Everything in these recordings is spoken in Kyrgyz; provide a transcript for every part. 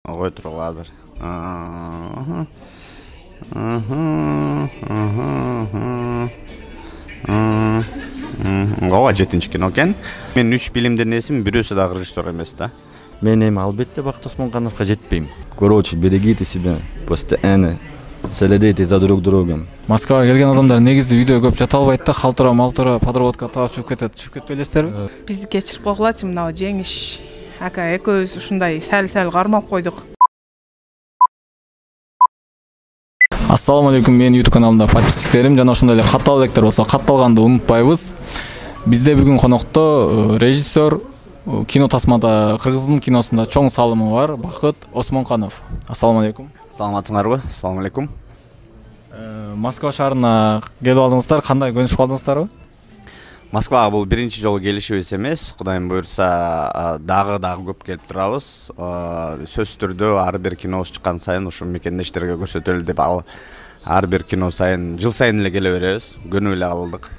Ой туругула азыр. Ооба 7-кино экен. Мен 3 билимдин эсим, бирөөсү дагы режиссер эмес да. Мен эми албетте Бакыт Осмонкановго жетпейм. Короче, берегите себя постоянно. Следите за друг другом. Москвага келген адамдар негизи үйдө көп жата албайт да, калтыра подработка таап чыгып кетет. Чыгып кетпейлесиздерби? Бизди кечирип койгулачы, мына жеңиш. Ака экөөбүз ушундай сәл кармап койдук. Ассаламу алейкум, мен YouTube каналымда подписчиктерим жана ошондой эле каттал электер болсо катталганды унутпайбыз. Бизде бүгүн конокто режиссер, кино тасмада кыргыздын киносунда чоң салымы бар Бакыт Осмонканов. Ассаламу алейкум. Саламатсыңарбы? Ассаламу алейкум. Москва шаарына келип алдыңыздар, кандай көнүшүп алдыңыздарбы? Москвага бул биринчи жолу келишибиз эмес. Кудайым буйрса, дагы көп келип турабыз. Сөзсүз түрдө ар бир кинобуз чыккан сайын ушу мекендештерге көрсөтөлү деп ар бир кино сайын, жыл сайын эле келе беребиз. Көнүп эле калдык.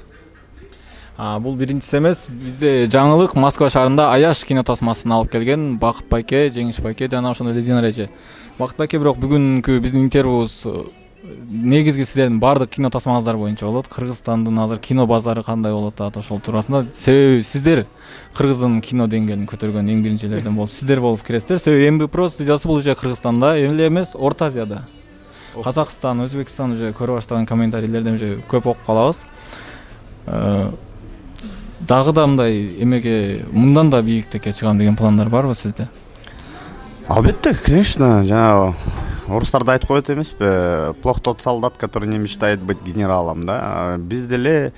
Бул биринчиси эмес. Бизде жаңылык Москва шаарында Аяш кино тасмасын алып келген Бакыт байке, Жеңиш байке жана ошондой эле Динара эже. Бакыт байке бирок бүгүнкү биздин интервьюбуз негизги сиздердин баардык кино тасмаңыздар боюнча болот. Кыргызстандын азыр кино базары кандай болот ошол туурасында. Себеби сиздер Кыргыздын кино деңгээлин көтөргөн эң биринчилерден болуп, сиздер болуп киресиздер. Себеби МБПро студиясы бул уже Кыргызстанда эле эмес, Орто Азияда. Казакстан, Өзбекстан уже көрө баштаган комментарийлерден уже көп окуп калабыз. Дагы да мындай эмеге мындан да бийиктикке чыгам деген пландар барбы сизде? Албетте, конечно, жана орустарда айтып коет эмеспи? Плох тот солдат, который не мечтает быть генералом, да? Биз деле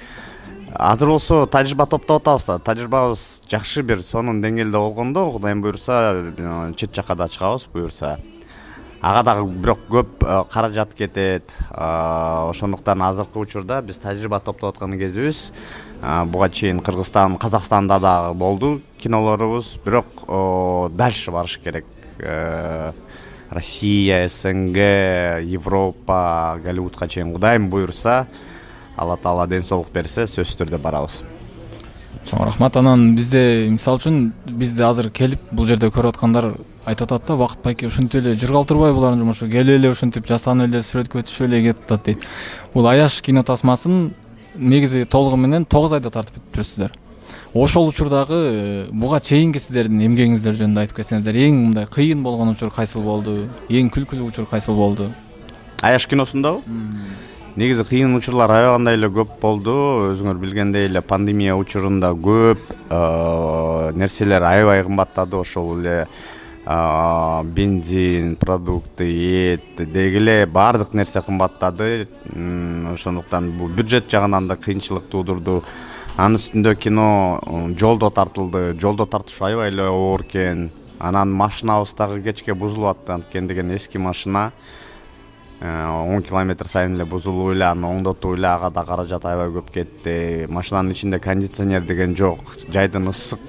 азыр болсо тажрыйба топтоп атабыз. Тажрыйбабыз жакшы бир сонун деңгээлде болгондо, Кудайым буйрса, чет жакка да чыгабыз буйрса. Ага дагы бирок көп каражат кетет. Ошондуктан азыркы учурда биз тажрыйба топтоп аткан кезибиз. Буга чейин Кыргызстан, Казакстанда да болду кинолорубуз, бирок дальше барыш керек. Россия, СНГ, Европа, Голливудка чейин Кудайым буйрса, Алла Таала ден соолук берсе, сөзсүз түрдө барабыз. Чоң рахмат. Анан бизде мисалы үчүн бизде азыр келип бул жерде көрүп аткандар айтып атат да, Бакыт байке ушинтип эле жүргалтырбай булардын жумушу, келип эле ушинтип жасанып эле сүрөткө түшүп эле кетип атат дейт. Бул Аяш кино тасмасын негизи толугу менен 9 айда тартып жүрүпсүздөр. Ошол учурдагы буга чейинки сиздердин эмгегиңиздер жөнүндө айтып кетсеңиздер, эң мындай кыйын болгон учур кайсыл болду? Эң күлкүлүү учур кайсыл болду? Аяш киносундабы? Негизи кыйын учурлар аябагандай эле көп болду. Өзүңөр билгендей эле пандемия учурунда көп нерселер аябай кымбаттады. Ошол эле бензин, продукты, эт дегеле баардык нерсе кымбаттады. Ошондуктан бул бюджет жагынан да кыйынчылык туудурду. Анын үстүндө кино жолдо тартылды. Жолдо тартыш аябай эле оор экен. Анан машинабыз дагы кечке бузулуп атқан деген эски машина. 10 километр сайын эле бузулуп эле, аны оңдотуп эле, ага да каражат аябай көп кетти. Машинанын ичинде кондиционер деген жок. Жайдын ысык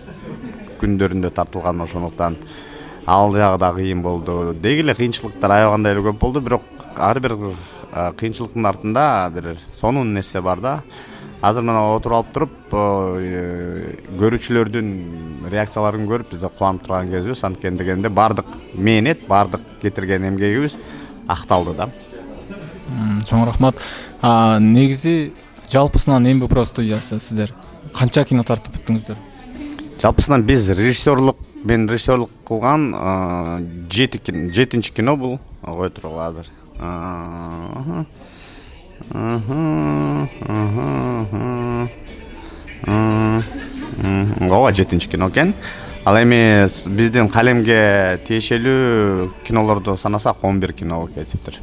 күндөрүндө тартылган, ошондуктан ал жагы да кыйын болду. Дегеле кыйынчылыктар аябагандай эле көп болду, бирок ар бир кыйынчылыктын артында бир сонун нерсе бар да. Азыр мына отуруп алып туруп, көрүүчүлөрдүн реакцияларын көрүп бизде кубанып турган кезибиз. Анткени дегенде баардык мээнет, баардык кетирген эмгегибиз акталды да. Чоң рахмат. Негизи жалпысынан МБПро студиясы сиздер канча кино тартып бүттүңүздөр? Жалпысынан биз мен режиссерлук кылган 7-нчи кино бул. Ой туругула азыр. Ооба 7-нчи кино экен. Ал эми биздин калемге тиешелүү кинолорду санасак 11 кино болуп кетиптир.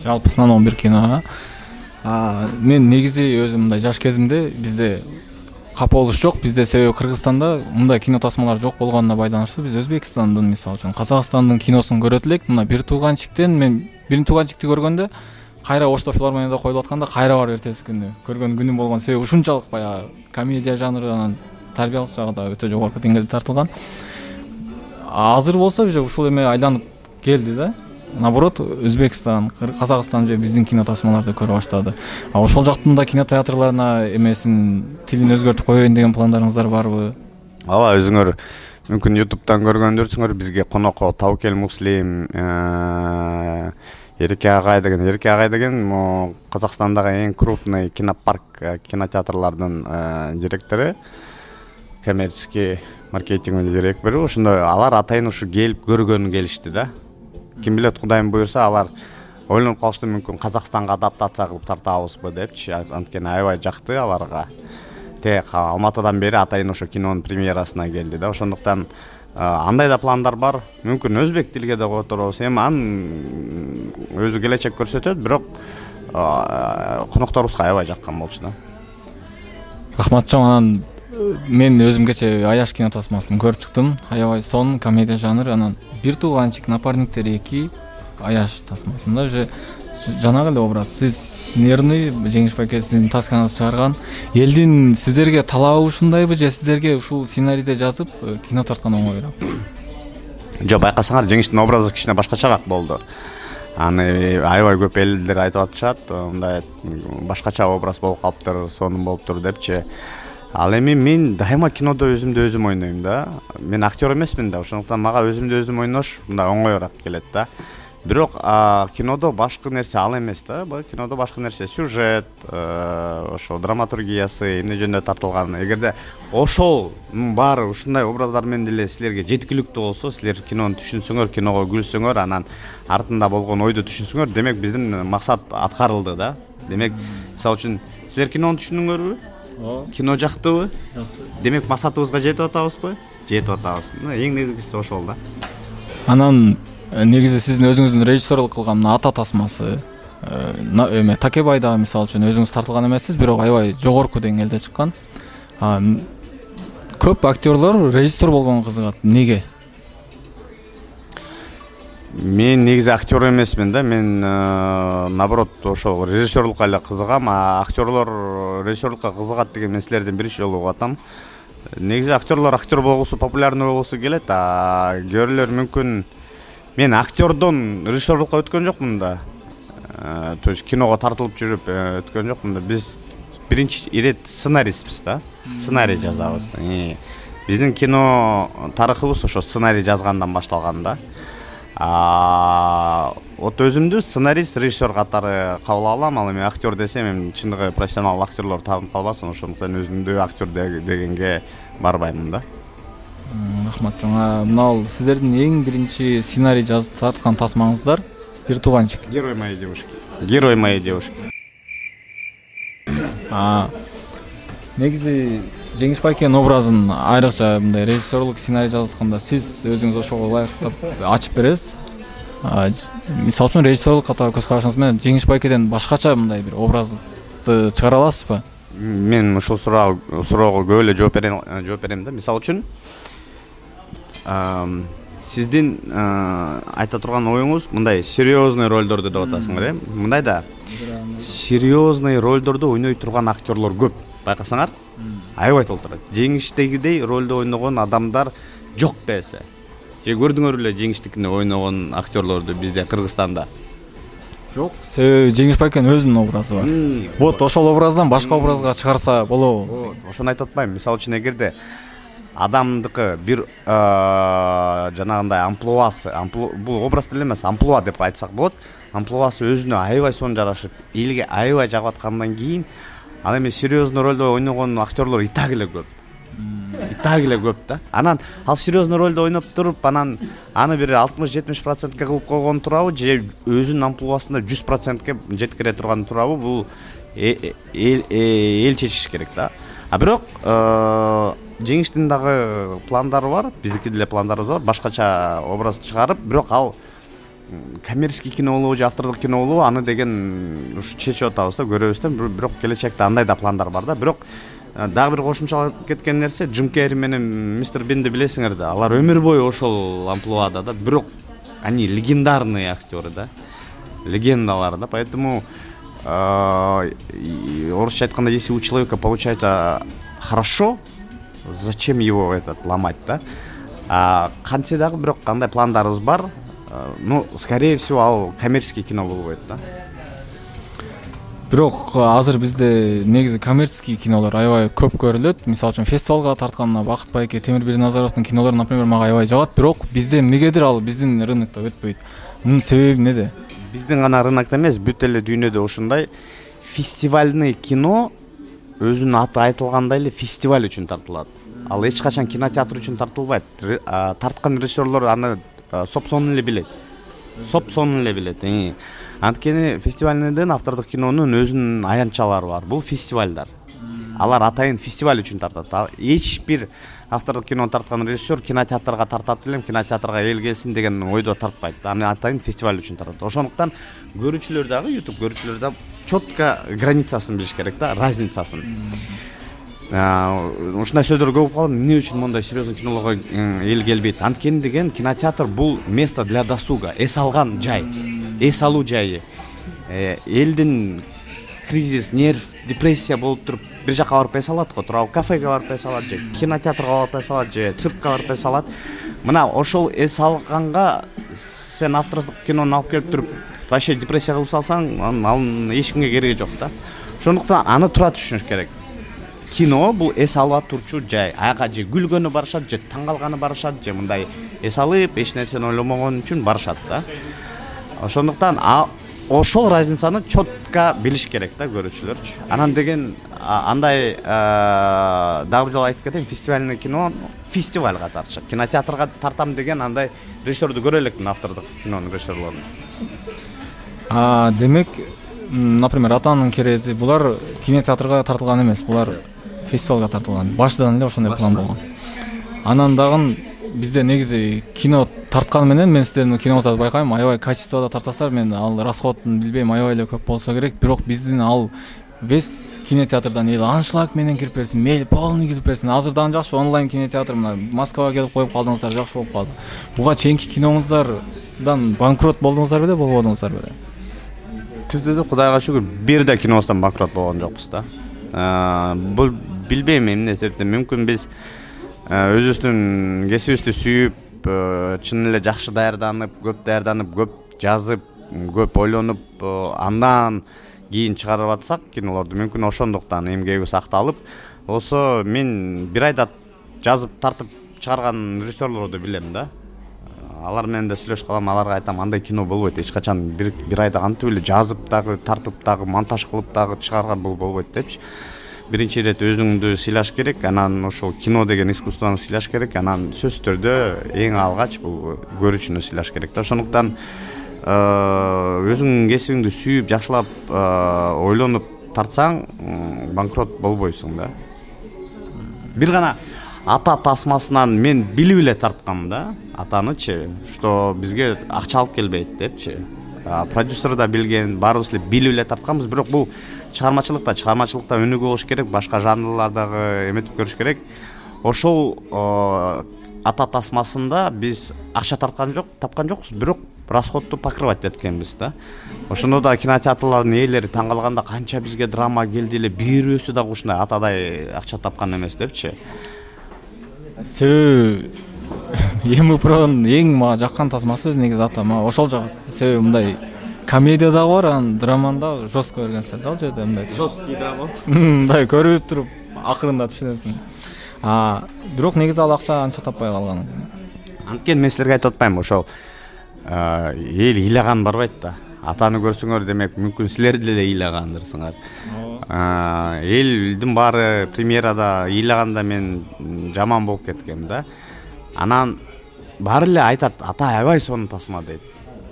Жалпысынан 11 кино. Мен негизи өзүм мындай жаш кезимде бизде капа болуш жок. Бизде себеби Кыргызстанда мындай кино тасмалар жок болгонуна байланыштуу биз Өзбекстандын, мисалы үчүн Казакстандын киносун көрөт элек. Мына Бир тууганчиктен мен Бир тууганчикти көргөндө кайра Ошто филармонияда коюлуп атканда кайра барып эртеси күнү көргөн күнүм болгон. Себеби ушунчалык баягы комедия жанры, анан тарбиялык жагы да өтө жогорку деңгээлде тартылган. Азыр болсо уже ушул эме айланып келди да. Наоборот, Өзбекстан, Казакстан же биздин кино тасмаларды көрө баштады. Ошол жактын да кинотеатрларына эмесин тилин өзгөртүп коеюн деген пландарыңыздар барбы? Ооба, өзүңөр мүмкүн ютубтан көргөндөрсүңөр, бизге конокко Табыкел Муслим, Эрике агай деген Казакстандагы эң крупный кинопарк, кинотеатрлардын директору, коммерческий маркетинг директору. Ошондой алар атайын ушу келип көргөнү келишти да. Ким билет, Кудайым буйрса, алар ойлонуп калышты, мүмкүн Казакстанга адаптация кылып тартабызбы депчи. Анткени аябай жакты аларга. Алматыдан бери атайын ошо кинонун премьерасына келди да. Ошондуктан андай да пландар бар. Мүмкүн өзбек тилге да которобуз. Эми анын өзү келечек көрсөтөт, бирок конокторубузга аябай жаккан болчу да. Рахмат чоң. Анан мен өзүм кече Аяш кино тасмасын көрүп чыктым. Аябай сон комедия жанры. Анан Бир тууганчик, Напарниктер 2 Аяш тасмасында уже жанагы эле образ. Сиз нервный, Жеңиш байке сиздин таскаңызды чыгарган. Элдин сиздерге талабы ушундайбы же сиздерге ушул сценарийди жазып кино тарткан оңойраак? Жок, байкасаңар, Жеңиштин образы кичине башкачараак болду. Аны аябай көп элдер айтып атышат, мындай башкача образ болуп калыптыр, сонун болуптур депчи. Ал эми мен дайыма кинодо өзүмдү өзүм ойнойм да. Мен актер эмесмин да, ошондуктан мага өзүмдү өзүм ойнош мындай оңоюраак келет да. Бирок кинодо башкы нерсе ал эмес да. Бул кинодо башкы нерсе сюжет, ошо драматургиясы, эмне жөнүндө тартылган. Эгерде ошол баары ушундай образдар менен деле силерге жеткиликтүү болсо, силер кинону түшүнсөңөр, киного күлсөңөр, анан артында болгон ойду түшүнсөңөр, демек биздин максат аткарылды да. Демек, мисалы үчүн силер кинону түшүндүңөрбү? Кино жактыбы? Демек максатыбызга жетип атабызбы? Жетип атабыз. Эң негизгиси ошол да. Анан негизи сиздин өзүңүздүн режиссерлук кылган ата тасмасы эме Такебайда мисалы үчүн өзүңүз тартылган эмессиз, бирок аябай жогорку деңгээлде чыккан. Көп актерлор режиссер болгонго кызыгат. Неге? Мен негизи актер эмесмин да. Мен наоборот ошол режиссерлукка эле кызыгам, а актерлор режиссерлукка кызыгат деген мен силерден биринчи жолу угуп атам. Негизи актерлор актер болгусу, популярный болгусу келет, а көрөлөр мүмкүн мен актердон режиссерлукка өткөн жокмун да. То есть киного тартылып жүрүп өткөн жокмун да. Биз биринчи ирет сценаристпиз да. Сценарий жазабыз. Биздин кино тарыхыбыз ошо сценарий жазгандан башталган да. Вот өзүмдү сценарист, режиссер катары кабыл алам. Ал эми актер десем, эми чындыгы профессионал актерлор таанып калбасын, ошондуктан өзүмдү актер дегенге барбаймын да. Рахмат. Мынау сиздердин эң биринчи сценарий жазып тарткан тасмаңыздар Бир тууганчик. Герой моей девушки. Герой моей девушки. Негизи Жеңиш байкенин образын айрыкча мындай режиссерлук сценарий жазып атканда сиз өзүңүз ошого ылайыктап ачып бересиз. Мисалы үчүн режиссерлук катары көз карашыңыз менен Жеңиш байкеден башкача мындай бир образды чыгара аласызбы? Мен ушул суроого көп эле жооп берем да. Мисалы үчүн сиздин айта турган оюңуз мындай серьезный ролдорду деп атасыңар, мындай да. Серьезный ролдорду ойной турган актерлор көп. Байкасаңар, аябай толтурат. Жеңиштегидей ролду ойногон адамдар жок бесе. Же көрдүңөр эле Жеңиштикине ойногон актерлорду бизде Кыргызстанда? Жок. Жеңиш байкенин өзүнүн образы бар. Вот ошол образдан башка образга чыгарса болобу? Ошону айтып атпайм. Мисалы үчүн эгерде адамдыкы бир жанагындай амплуасы, бул образ деле эмес, амплуа деп айтсак болот. Амплуасы өзүнө аябай сонун жарашып, элге аябай жагып аткандан кийин, ал эми серьезный ролдо ойногон актерлор и так эле көп. И так эле көп да. Анан ал серьезный ролдо ойноп туруп, анан аны бир 60-70% кылып койгон турабы, же өзүнүн амплуасында 100% жеткире турган турабы, бул эл чечиш керек да. А бирок Жеңиштин дагы пландары бар, биздики деле пландарыбыз бар, башкача образ чыгарып, бирок ал коммерческий кино болобу же автордук кино болобу, аны деген ушу чечип атабыз да, көрөбүз да. Бирок келечекте андай да пландар бар да. Бирок дагы бир кошумчалап кеткен нерсе, Джим Керри менен Мистер Бинди билесиңер да. Алар өмүр бою ошол амплуада да. Бирок они легендарные актеры да. Легендалар да. Поэтому орусча айтканда, если у человека получается хорошо, зачем его ломать да? Кантсе дагы бирок кандай пландарыбыз бар. Ну, скорее всего, ал коммерческий кино болбойт да. бирок азыр бизде негизи коммерческий кинолор аябай көп көрүлөт. Мисалы үчүн фестивалга тарткан Бакыт Байке, Темирбек Назаровдун кинолору, например, мага аябай жагат, бирок бизде эмнегедир ал биздин рынокто өтпөйт. Мунун себеби неде? Биздин гана рынокто эмес, бүт эле дүйнөдө ушундай фестивальный кино өзүнүн аты айтылгандай эле фестиваль үчүн тартылат. Ал эч качан кинотеатр үчүн тартылбайт. Тарткан режиссерлор аны сопсонун эле билет. Анткени фестивальныйдын автордук кинонун өзүнүн аянтчалары бар. Бул фестивалдар. Алар атайын фестиваль үчүн тартат. Эч бир автордук кинону тарткан режиссер кинотеатрга тартат элем, кинотеатрга эл келсин деген ойдо тартпайт. Аны атайын фестиваль үчүн тартат. Ошондуктан көрүүчүлөр дагы, YouTube көрүүчүлөр дагы четко границасын билиш керек да, разницасын. Ушундай сөздөр көп калып, эмне үчүн мындай серьезный кинолорго эл келбейт? Анткени деген кинотеатр бул место для досуга, эс алган жай, эс алуу жайы. Элдин кризис, нерв, депрессия болуп туруп бир жака барып эс алат го, туруп кафеге барып эс алат же кинотеатрга барып эс алат же циркка барып эс алат. Мына ошол эс алганга сен автордук кинону алып келип туруп вообще депрессия кылып салсаң, анын эч кимге кереги жок да. Ошондуктан аны туура түшүнүш керек. Кино бул эс алып турчу жай. Ага же күлгөнү барышат, же таң калганы барышат, же мындай эс алып эч нерсени ойломогон үчүн барышат да. Ошондуктан ошол разницаны четко билиш керек да көрүүчүлөрчү. Анан деген андай дагы бир жолу айтып кетейин, фестивальный кино фестивалга тартышат. Кинотеатрга тартам деген андай режиссерду көрө элекмин, автордук кинонун режиссерлорун. Демек, например, Атанын керези булар кинотеатрга тартылган эмес, булар фестивалга тартылган. Башынан эле ошондой план болгон. Анан дагы бизде негизи кино тарткан менен мен сиздердин киноңузду байкайм, аябай качествода тартасыздар. Мен ал расходун билбейм, аябай эле көп болсо керек, бирок биздин ал весь кинотеатрдан эл аншлаг менен кирип берсин, мейли полный кирип берсин. Азырдан жакшы онлайн кинотеатр мына Москвага келип коюп калдыңыздар, жакшы болуп калды. Буга чейинки киноңуздардан банкрот болдуңуздар беле, болбодуңуздар беле? Түздү, Кудайга шүгүр, бир да кинобуздан банкрот болгон жокпуз да. Бул билбейм эмне себептен, мүмкүн биз өзүбүздүн кесибибизди сүйүп, чын эле жакшы даярданып, көп жазып, көп ойлонуп, андан кийин чыгарып атсак кинолорду, мүмкүн ошондуктан эмгегибиз акталып, болсо мен бир айда жазып тартып чыгарган режиссерлорду билем да. Алар менен да сүйлөшүп калам, аларга айтам, андай кино болбойт, эч качан бир айда кантип эле жазып дагы, тартып дагы, монтаж кылып дагы чыгарган бул болбойт депчи. Биринчи ирет өзүңдү сыйлаш керек, анан ошол кино деген искусствону сыйлаш керек, анан сөзсүз түрдө эң алгач бул көрүүчүнү сыйлаш керек да. Ошондуктан өзүңдүн кесибиңди сүйүп, жакшылап ойлонуп тартсаң, банкрот болбойсуң да. Бир гана ата тасмасынан мен билип эле тарткам да, атанычы, что бизге акча алып келбейт депчи. Продюсер да билген, баарыбыз эле билип эле тартканбыз, бирок бул чыгармачылыкта өнүгүү болуш керек, башка жанрлардагы эметип көрүш керек. Ошол ата тасмасында биз акча тапкан жокпуз, бирок расходду покрывать эткенбиз да. Ошондо да кинотеатрлардын ээлери таң калганда, канча бизге драма келди эле, бирөөсү дагы ушундай атадай акча тапкан эмес депчи. Себеби Емупродун эң мага жаккан тасмасы өзү негизи атама ошол жагат. Себеби мындай комедия да бар, анан драманы да жестко бергенсиздер да, ал жерде мындай. Жесткий драма. Мындай көрүп туруп акырында түшүнөсүң. Бирок негизи ал акча анча таппай калган. Анткени мен силерге айтып атпайм, ошол эл ыйлаган барбайт да. Атаны көрсөңөр, демек мүмкүн силер деле ыйлагандырсыңар. Элдин баары премьерада ыйлаганда мен жаман болуп кеткем да. Анан баары эле айтат, ата аябай сонун тасма дейт.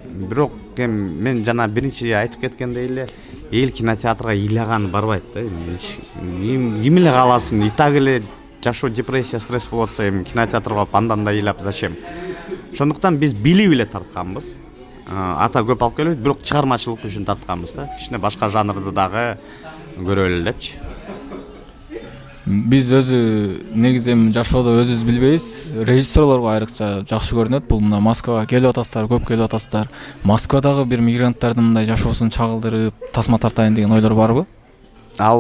Бирок мен жана биринчи айтып кеткендей эле, эл кинотеатрга ыйлаган барбайт да. Ким эле кааласын, и так эле жашоо депрессия, стресс болуп атса, эми кинотеатрга барып андан да ыйлап зачем? Ошондуктан биз билип эле тартканбыз. Ата көп алып келбейт, бирок чыгармачылык үчүн тартканбыз да. Кичине башка жанрды дагы көрөлү депчи. Биз өзү негизи жашоодо өзүбүз билбейбиз. Режиссерлорго айрыкча жакшы көрүнөт. Бул мына Москвага келип атасыздар, көп келип атасыздар. Москвадагы бир мигранттардын мындай жашоосун чагылдырып, тасма тартайын деген ойлор барбы? Ал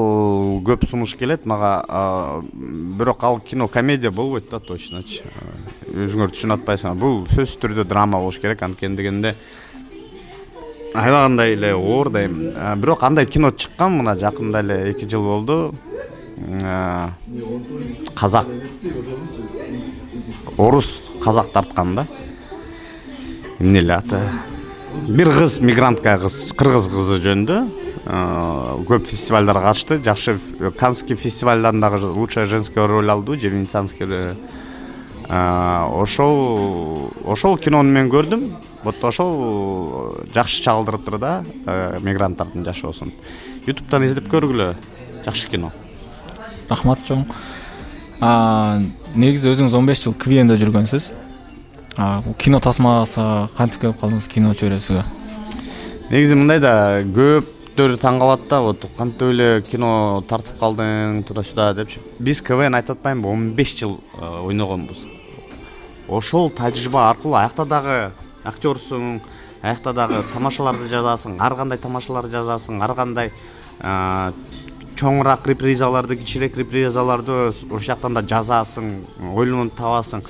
көп сунуш келет мага, бирок ал кино комедия болбойт да, точночу. Өзүңөр түшүнүп атпайсыңар. Бул сөзсүз түрдө драма болуш керек, анткени дегенде аябагандай эле оордойм. Бирок андай кино чыккан мына жакында эле 2 жыл болду. Казак орус казак тарткан да. Эмне эле аты? Бир кыз, мигрантка кыз, кыргыз кызы жөнүндө көп фестивалдарга катышты. Жакшы Каннский фестивалдарында лучшая женская роль алды, же венецианский. Ошол кинону мен көрдүм. Вот ошол жакшы чагылдырып тур да, мигранттардын жашоосун. YouTube'дан изилип көргүлө. Жакшы кино. Рахмат чоң. Негизи өзүңүз 15 жыл КВН'де жүргөнсүз. Бул кино тасмасы кантип келип калдыңыз кино чөйрөсүгө? Негизи мындай да көптөр таң калат да, вот кантип эле кино тартып калдың туда-сюда депчи. Биз КВН айтып атпаймынбы, 15 жыл ойногонбуз. Ошол тажрыйба аркылуу аякта дагы актёрсуң, аякта дагы тамашаларды жазасың, ар кандай тамашаларды жазасың, ар кандай чоңураак репризаларды, кичирээк репризаларды ошол жактан да жазасың, ойлонуп табасың.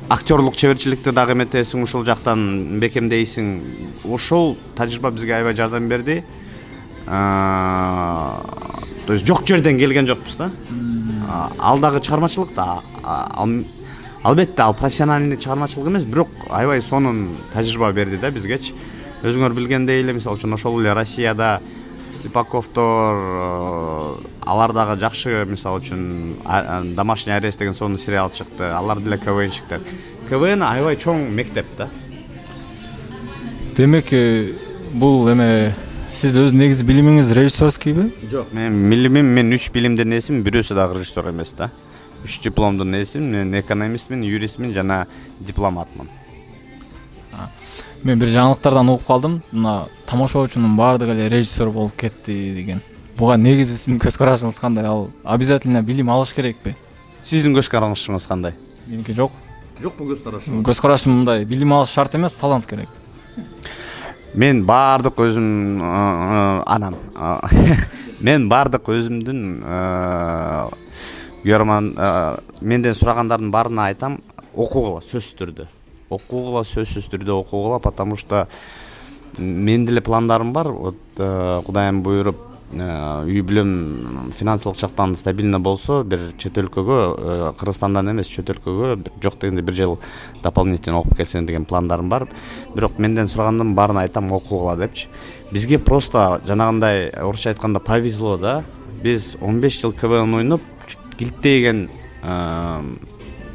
Актерлук чеберчиликти дагы эметесиң, ушул жактан бекемдейсиң. Ошол тажрыйба бизге аябай жардам берди. То есть жок жерден келген жокпуз да. Ал дагы чыгармачылык да. Албетте ал профессиональный чыгармачылык эмес, бирок аябай сонун тажрыйба берди да бизгечи. Өзүңөр билгендей эле, мисалы үчүн ошол эле Россияда Слепаковтор, алар дагы жакшы, мисалы үчүн Домашний арест деген сонун сериал чыкты. Алар деле КВНщиктер. КВН аябай чоң мектеп да. Демек, бул эме сиз өз негизи билимиңиз режиссерскийби? Жок, мен 3 билимдин ээсимин, бирөөсү дагы режиссер эмес да. 3 дипломдун ээсимин, мен экономистмин, юристмин жана дипломатмын. Мен бир жаңылыктардан угуп калдым. Мына тамашачынын баардыгы эле режиссер болуп кетти деген. Буга негизи сиздин көз карашыңыз кандай? Ал обязательно билим алыш керекпи? Сиздин көз карашыңыз кандай? Меники жок. Жокпу көз карашым? Көз карашым мындай, билим алыш шарт эмес, талант керек. Мен баардык өзүм мен баардык өзүмдүн көрман менден сурагандардын баарына айтам, окугула сөзсүз түрдө. Окугула, сөзсүз түрдө окугула, потому что мен деле пландарым бар. Вот Кудайым буйруп, үй бүлөм финансылык жактан стабильно болсо, бир чет өлкөгө, Кыргызстандан эмес, чет өлкөгө жок дегенде бир жыл дополнительно окуп келсем деген пландарым бар. Бирок менден сурагандын баарына айтам, окугула депчи. Бизге просто жанагындай орусча айтканда повезло да. Биз 15 жыл КВН ойноп, килттеген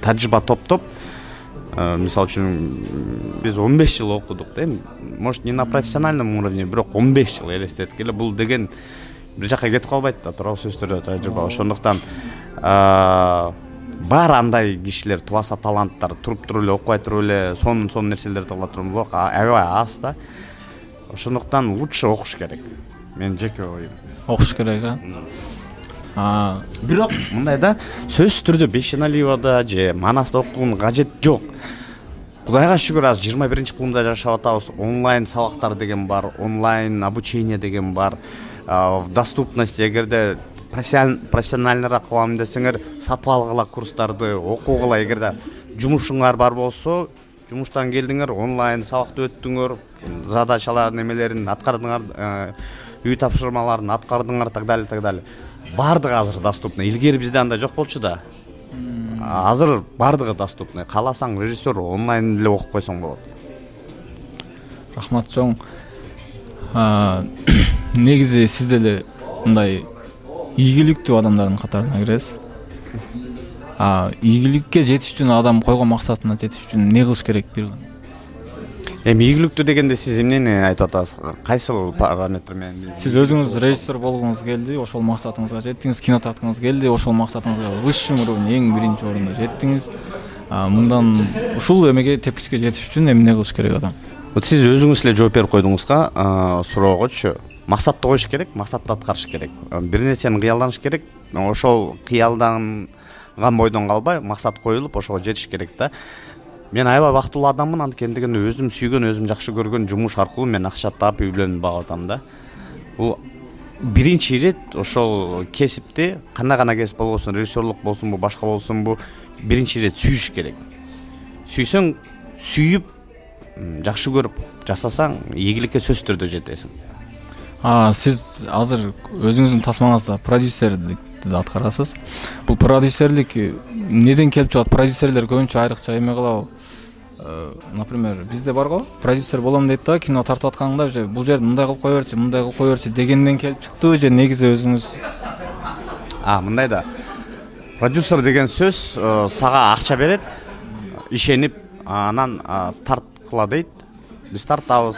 тажрыйба топтоп, мисалы үчүн биз 15 жыл окудук да. Может не на профессиональном уровне, бирок 15 жыл элестеттик эле. Бул деген бир жакка кетип калбайт да, туурабы сөз түрдө тажрыйба. Ошондуктан бар андай кишилер, тубаса таланттар туруп туруп эле окубай туруп эле сонун нерселерди кыла турган бирок аябай аз да. Ошондуктан лучше окуш керек. Мен жеке оюм. Окуш керек, Бирок мындай да, сөзсүз түрдө Бешеналиевада же Манаста окугун кажет жок. Кудайга шүгүр, аз 21-кылымда жашап атабыз. Онлайн сабактар деген бар, онлайн обучение деген бар. В доступности, эгерде профессиональныраак кылам десеңер, сатып алгыла курстарды, окугула. Эгерде жумушуңар бар болсо, жумуштан келдиңер, онлайн сабакты өттүңөр, задачаларын эмелерин аткардыңар, үй тапшырмаларын аткардыңар, так далее. Бардыгы азыр доступны. Илгери бизде андай жок болчу да. Азыр бардыгы доступны. Кааласаң режиссер онлайн эле окуп койсоң болот. Рахмат чоң. Негизи сиз деле мындай ийгиликтүү адамдардын катарына киресиз. Ийгиликке жетиш үчүн адам койгон максатына жетиш үчүн эмне кылыш керек бир? Ийгиликтүү дегенде сиз эмнени айтып атасыз? Кайсыл параметр менен? Сиз өзүңүз режиссер болгуңуз келди, ошол максатыңызга жеттиңиз, кино тарткыңыз келди, ошол максатыңызга высший уровень, эң биринчи орунда жеттиңиз. Мындан ушул эмеге тепкичке жетиш үчүн эмне кылыш керек адам? Вот сиз өзүңүз эле жооп берип койдуңузга, суроогочу. Максатты коюш керек, максатты аткарыш керек. Бир нерсени кыялданыш керек. Ошол кыялданган бойдон калбай, максат коюлуп, ошого жетиш керек да. Мен аябай бактылуу адаммын, анткени өзүм сүйгөн, өзүм жакшы көргөн жумуш аркылуу мен акча таап, үй бүлөмдү багып атам да. Бул биринчи ирет ошол кесипти, кандай гана кесип болбосун, режиссерлук болсунбу, башка болсунбу, биринчи ирет сүйүш керек. Сүйсөң, сүйүп жакшы көрүп жасасаң ийгиликке сөзсүз түрдө жетесиң. Сиз азыр өзүңүздүн тасмаңызда продюсерликти да аткарасыз. Бул продюсерлик неден келип чыгат? Продюсерлер көбүнчө айрыкча эме кылабы? Например, бизде бар го, продюсер болом дейт да, кино тартып атканда же бул жерди мындай кылып кое берчи, мындай кылып кое берчи дегенден келип чыктыбы же негизи өзүңүз? Мындай да. Продюсер деген сөз сага акча берет, ишенип, анан тарткыла дейт. Биз тартабыз.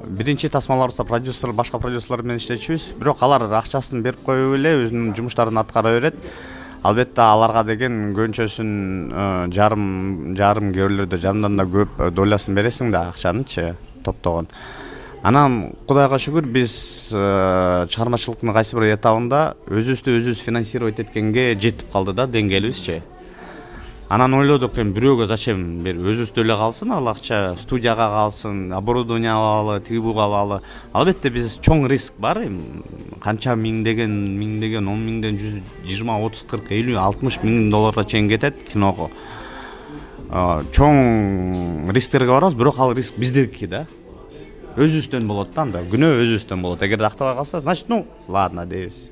Биринчи тасмаларыбызда продюсер, башка продюсерлер менен иштечүбүз. Бирок алар акчасын берип коюп эле өзүнүн жумуштарын аткара берет. Албетте аларга деген көнчөсүн жарым көрүлөрдө жарымдан да көп долясын бересиң да акчанычы топтогон. Анан Кудайга шүгүр биз чыгармачылыктын кайсы бир этабында өзүбүз финансировать эткенге жетип калды да деңгээлибизчи. Анан ойлодук, бирөөгө зачем өзүбүздө эле калсын ал акча, студияга калсын, оборудование алалы, тиги буга алалы. Албетте биз чоң риск бар. Канча миңдеген, 10 миңден 120, 30, 40, 50, 60 миң долларга чейин кетет киного. Чоң рисктерге барабыз, бирок ал риск биздики да. Өзүбүздөн болот да, күнөө өзүбүздөн болот. Эгерде актабай калса, значит, ладно дейбиз.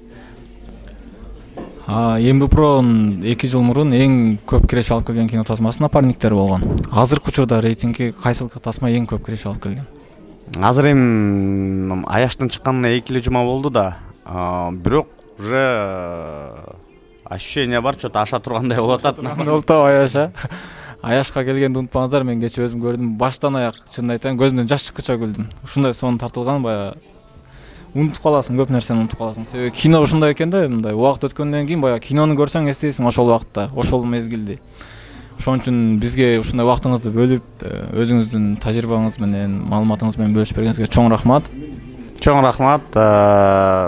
МБПРОнун 2 жыл мурун эң көп киреше алып келген кино тасмасы Напарниктер болгон. Азыркы учурда рейтингге кайсыл тасма эң көп киреше алып келген? Азыр Аяштын чыкканына 2 жума болду да, бирок уже ощущение бар, что-то аша тургандай болуп атат. Аяш. Аяшка келгенди унутпаңыздар, мен кечээ өзүм көрдүм, баштан аяк чынын айтайын, көзүмдөн жаш чыккыча күлдүм. Ушундай сонун тартылган, баягы унутуп каласың, көп нерсени унутуп каласың. Себеби кино ушундай экен да, мындай убакыт өткөндөн кийин баягы кинону көрсөң эстейсиң ошол убакытта, ошол мезгилди. Ошон үчүн бизге ушундай убактыңызды бөлүп, өзүңүздүн тажрыйбаңыз менен, маалыматыңыз менен бөлүшүп бергениңизге чоң рахмат. Чоң рахмат.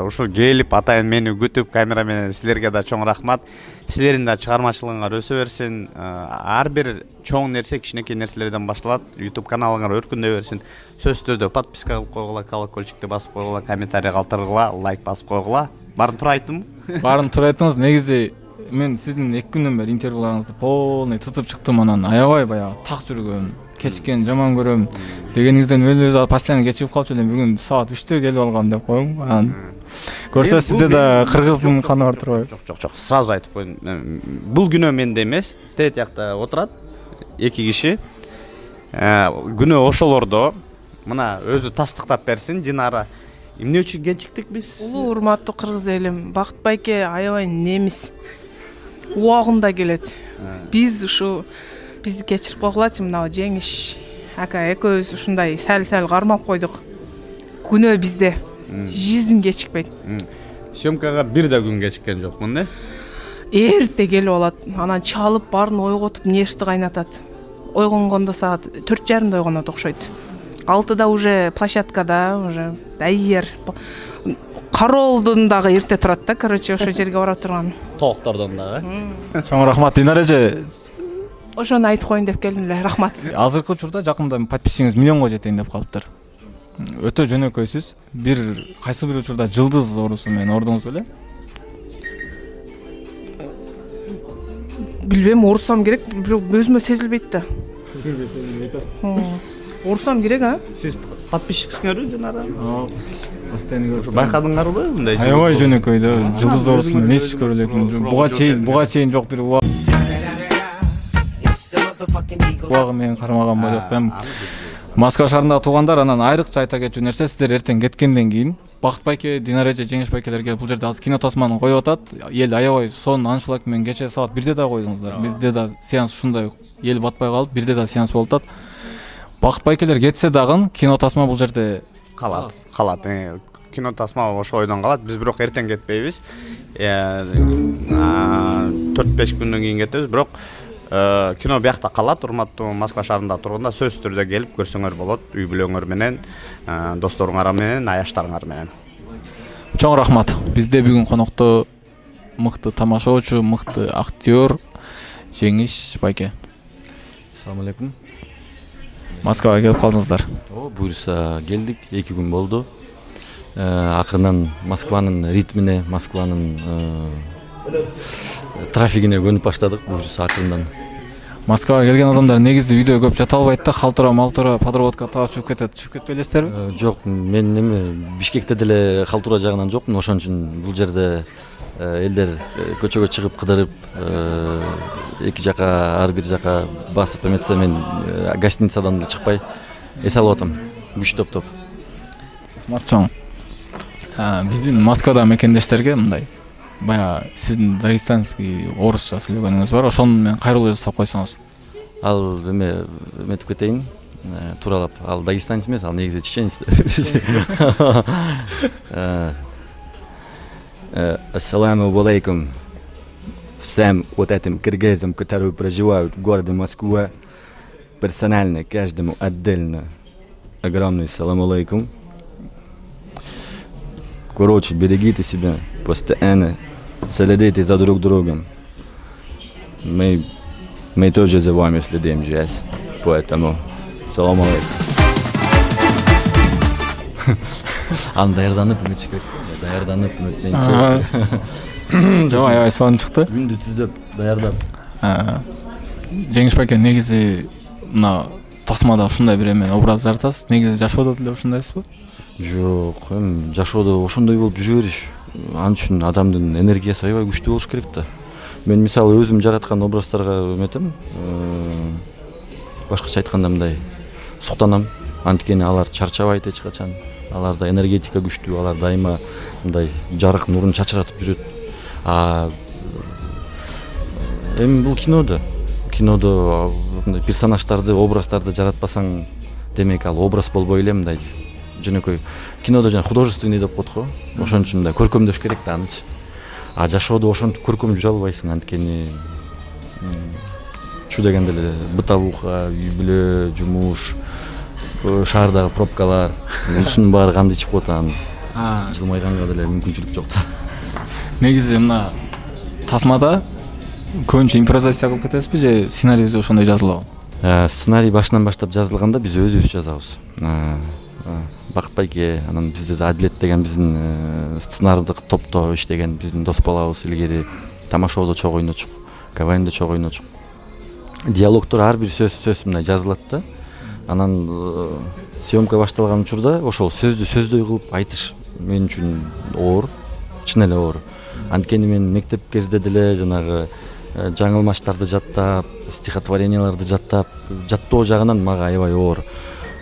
Ушул келип атайын мени күтүп камера менен силерге да чоң рахмат. Силердин да чыгармачылыгыңар өсө берсин. Ар бир чоң нерсе кичинекей нерселерден башталат. YouTube каналыңар өркүндөй берсин. Сөзсүз түрдө подписка кылып койгула, колокольчикти басып койгула, комментарий калтыргыла, лайк басып койгула. Баарын туура айттымбы? Баарын туура айттыңыз. Негизи мен сиздин 2 күндөн бери интервьюларыңызды полный тытып чыктым, анан аябай баягы так жүргөн, кечкен жаман көрөм дегениңизден өзү постоянно кечигип калчу элем. Бүгүн саат 3-тө келип алгам деп коеюн. Анан көрсө сизде да кыргыздын каны бар турбайбы? Жок, сразу айтып коеюн. Бул күнөө менде эмес, тет жакта отурат 2 киши. Күнөө ошолордо. Мына өзү тастыктап берсин Динара. Эмне үчүн кечиктик биз? Улуу урматтуу кыргыз элим, Бакыт байке аябай немис. Убагында келет. Биз ушу бизди кечирип койгулачы, мына Жеңиш ака экөөбүз ушундай сәл кармап койдук. Күнөө бизде. Жизнь кечикпейт. Съемкага бир да күн кечиккен жокмун, да? Эрте келип алат. Анан чалып баарын ойготуп нешти кайнатат. Ойгонгондо саат 4:30 ойгонот окшойт. 6-да уже площадкада, уже дайыр. Кароолдун дагы эрте турат да, короче, ошо жерге барып турган. Тооктордон дагы. Чоң рахмат Динара эже. Ошону айтып коеюн деп келдим эле, рахмат. Азыркы учурда жакында подписчиңиз миллионго жетейин деп калыптыр. Өтө жөнөкөйсүз. Кайсы бир учурда жылдыз орусу менен ордуңуз беле? Билбейм, урсам керек, бирок өзүмө сезилбейт да. Урсам керек, а? Сиз подписчиксиңерби Динара? Постоянно көрүп. Байкадыңарбы мындай? Аябай жөнөкөй да. Жылдыз орусу менен эч көрө элекмин. Буга чейин жок бир убагы менен кармаган болуп. Москва шаарында туугандар, анан айрыкча айта кетчү нерсе, сиздер эртең кеткенден кийин Бакыт байке, Динара эже, Жеңиш байкелер келип бул жерде азыр кино тасманы коюп атат. Эл аябай сонун аншлаг менен кечээ саат 1-де да койдуңуздар. 1-де да сеанс ушундай эл батпай калып, 1-де да сеанс болуп атат. Бакыт байкелер кетсе дагы кино тасма бул жерде калат. Кино тасма ошо ойдон калат. Биз бирок эртең кетпейбиз. 4-5 күндөн кийин кетебиз, бирок кино биякта калат. Урматтуу Москва шаарында турганда сөзсүз түрдө келип көрсөңөр болот, үй бүлөңөр менен, досторуңар менен, аяштарыңар менен. Чоң рахмат. Бизде бүгүн конокто мыкты тамашачы, мыкты актер Жеңиш байке. Ассаламу алейкум. Москвага келип калдыңыздар. Буюрса келдик, 2 күн болду. Акырынан Москванын ритмине, Москванын трафигине көнүп баштадык. Буюрса акырынан. Москвага келген адамдар негизи үйдө көп жата албайт да, халтура малтура подработка таап чыгып кетет. Чыгып кетпейлесиздерби? Жок, мен эми Бишкекте деле халтура жагынан жокмун, ошон үчүн бул жерде элдер көчөгө чыгып кыдырып, эки жака ар бир жака басып эметсе, мен гостиницадан да чыкпай эс алып атам, күч топтоп. Матчоң. Биздин Москвада мекендештерге мындай баягы сиздин дагестанский орусча сүйлөгөнүңүз бар, ошону менен кайрылуу жасап койсоңуз. Ал эметип кетейин, тууралап. Ал дагестанец эмес, ал негизи чеченец. Ассаламу алейкум всем вот этим киргизам, которые проживают в городе Москва. Персонально, каждому отдельно огромный салам алейкум. Короче, берегите себя постоянно, следите за друг другом. Мы тоже за вами следим здесь, поэтому салам алейкум. Аны даярданып эмечек, даярданып эметенче. Жок, аябай сонун чыкты. Күндү түздөп, даярдап. Жеңиш байке, негизи мына тасмада ушундай бир эме образ жаратасыз. Негизи жашоодо деле ушундайсызбы? Жок, жашоодо ошондой болуп жүрө бериш. Ал үчүн адамдын энергиясы аябай күчтүү болуш керек да. Мен мисалы өзүм жараткан образдарга эметем, башкача айтканда мындай суктанам. Анткени алар чарчабайт эч качан. Аларда энергетика күчтүү, алар дайыма мындай жарык нурун чачыратып жүрөт. Эми бул кинодо персонаждарды, образдарды жаратпасаң, демек ал образ болбой эле мындай жөнөкөй. Кинодо жана художественный деп коет го. Ошон үчүн мындай көркөмдөш керек да анычы. Жашоодо ошентип көркөм жүрө албайсың, анткени чу дегенде эле бытовуха, үй бүлө, жумуш, шаардагы пробкалар, ушунун баары канды ичип коет, аны жылмайганга деле мүмкүнчүлүк жок да. Негизи мына тасмада көбүнчө импровизация кылып кетесизби же сценарийиңиз ошондой жазылабы? Сценарий башынан баштап жазылганда биз өзүбүз жазабыз. Бакыт байке, анан бизде да Адилет деген биздин сценардык топто иштеген биздин дос балабыз илгери тамашоодо чогуу ойночук, КВНдо чогуу ойночук. Диалогдор ар бир сөз мындай жазылат да. Анан съемка башталган учурда ошол сөздү сөздөй кылып айтыш мен үчүн оор, чын эле оор. Анткени мен мектеп кезде деле жанагы жаңылмаштарды жаттап, стихотворенияларды жаттап, жаттоо жагынан мага аябай оор.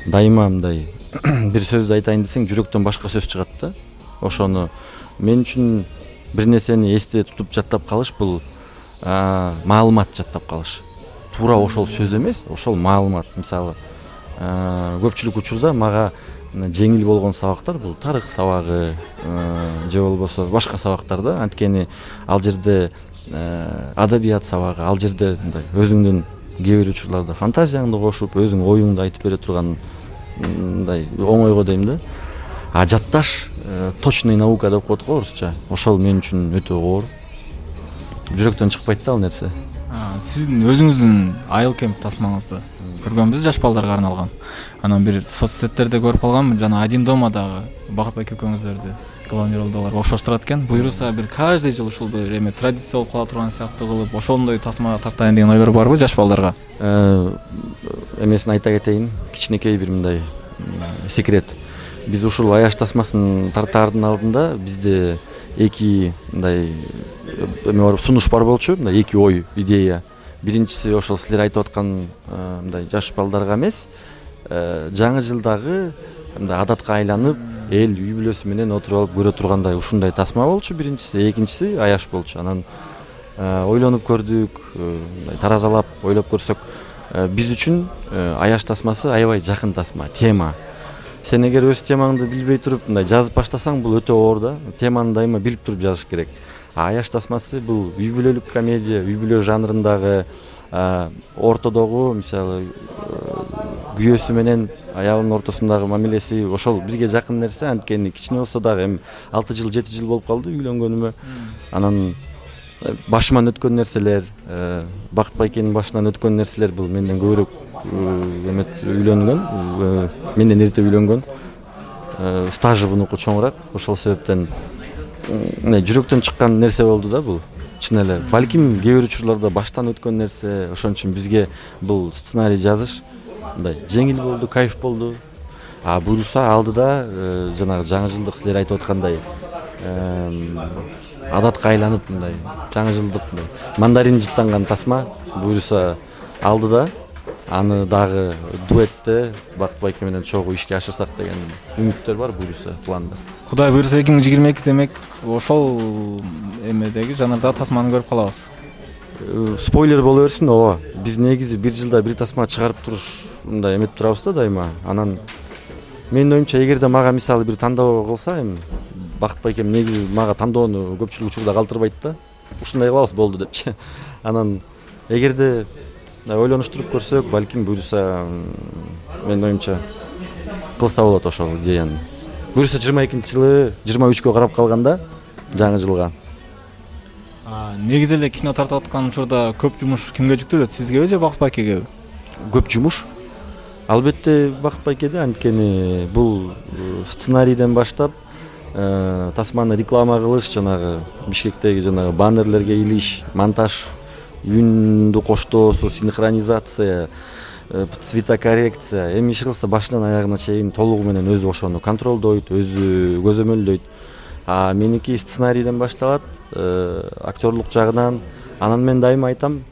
Дайыма мындай бир сөздү айтайын десең, жүрөктөн башка сөз чыгат да. Ошону мен үчүн бир нерсени эсте тутуп жаттап калыш бул маалымат жаттап калыш. Туура ошол сөз эмес, ошол маалымат. Мисалы, көпчүлүк учурда мага жеңил болгон сабактар бул тарых сабагы же болбосо башка сабактар да. Анткени ал жерде адабият сабагы, ал жерде мындай өзүңдүн кээ бир учурларда фантазияңды кошуп, өзүң оюңду айтып бере турган мындай оңойго дейм да. Жатташ точный наука деп коет го орусча. Ошол мен үчүн өтө оор. Жүрөктөн чыкпайт да ал нерсе. Сиздин өзүңүздүн айыл кемп тасмаңызды көргөнбүз, жаш балдарга арналган. Анан бир соцсеттерде көрүп калганмын, жана Один домадагы Бакыт байке экөөңүздөрдү главный ролдогулар окшоштурат экен. Буюрса бир каждый жыл ушул бир эме традиция болуп кала турган сыяктуу кылып, ошондой тасмага тартайын деген ойлор барбы жаш балдарга? Эмесин айта кетейин, кичинекей бир мындай секрет. Биз ушул аяш тасмасын тартаардын алдында бизде эки мындай сунуш бар болчу, мындай эки ой, идея. Биринчиси ошол силер айтып аткан мындай жаш балдарга эмес, жаңы жылдагы мындай адатка айланып, эл үй бүлөсү менен отуруп алып көрө тургандай ушундай тасма болчу биринчиси, экинчиси аяш болчу. Анан ойлонуп көрдүк, таразалап ойлоп көрсөк, биз үчүн аяш тасмасы аябай жакын тасма, тема. Сен эгер өз темаңды билбей туруп мындай жазып баштасаң, бул өтө оор да. Теманы дайыма билип туруп жазыш керек. Аяш тасмасы бул үй бүлөлүк комедия, үй бүлө жанрындагы ортодогу, мисалы, күйөөсү менен аялынын ортосундагы мамилеси ошол бизге жакын нерсе. Анткени кичине болсо дагы эми 6 жыл 7 жыл болуп калды үйлөнгөнүмө. Анан башыман өткөн нерселер, Бакыт байкенин башынан өткөн нерселер бул менден көбүрөөк үйлөнгөн, менден эрте үйлөнгөн. Стажы бунуку чоңураак. Ошол себептен жүрөктөн чыккан нерсе болду да бул. чын эле балким кээ бир учурларда баштан өткөн нерсе, ошон үчүн бизге бул сценарий жазыш мындай жеңил болду, кайф болду. Буюрса алдыда жанагы жаңы жылдык силер айтып аткандай адатка айланып мындай жаңы жылдык мындай мандарин жыттанган тасма буюрса алдыда аны дагы дуэтте Бакыт байке менен чогуу ишке ашырсак деген үмүттөр бар, буюрса планда. Кудай буйрса 2022 демек ошол эмедеги жанрда тасманы көрүп калабыз. Спойлер боло берсин, ооба. Биз негизи бир жылда бир тасма чыгарып туруш мындай эметип турабыз да дайыма. Анан менин оюмча эгерде мага мисалы бир тандоо кылса, эми Бакыт байкем негизи мага тандоону көпчүлүк учурда калтырбайт да. Ушундай кылабыз болду депчи. Анан эгерде ойлонуштуруп көрсөк, балким буюрса менин оюмча кылса болот ошол идеяны. Буюрса 22-жылы 23-кө карап калганда жаңы жылга. Негизи эле кино тартып аткан учурда көп жумуш кимге жүктөлөт? Сизгеби же Бакыт байкегеби? Көп жумуш. Албетте Бакыт байкеде, анткени бул сценарийден баштап тасманы реклама кылыш, жанагы Бишкектеги жанагы баннерлерге илиш, монтаж, үндү коштоосу, синхронизация, цветокоррекция, эми иш кылса башынан аягына чейин толугу менен өзү ошону контролдойт, өзү көзөмөлдөйт. Меники сценарийден башталат, актерлук жагынан. Анан мен дайыма айтам,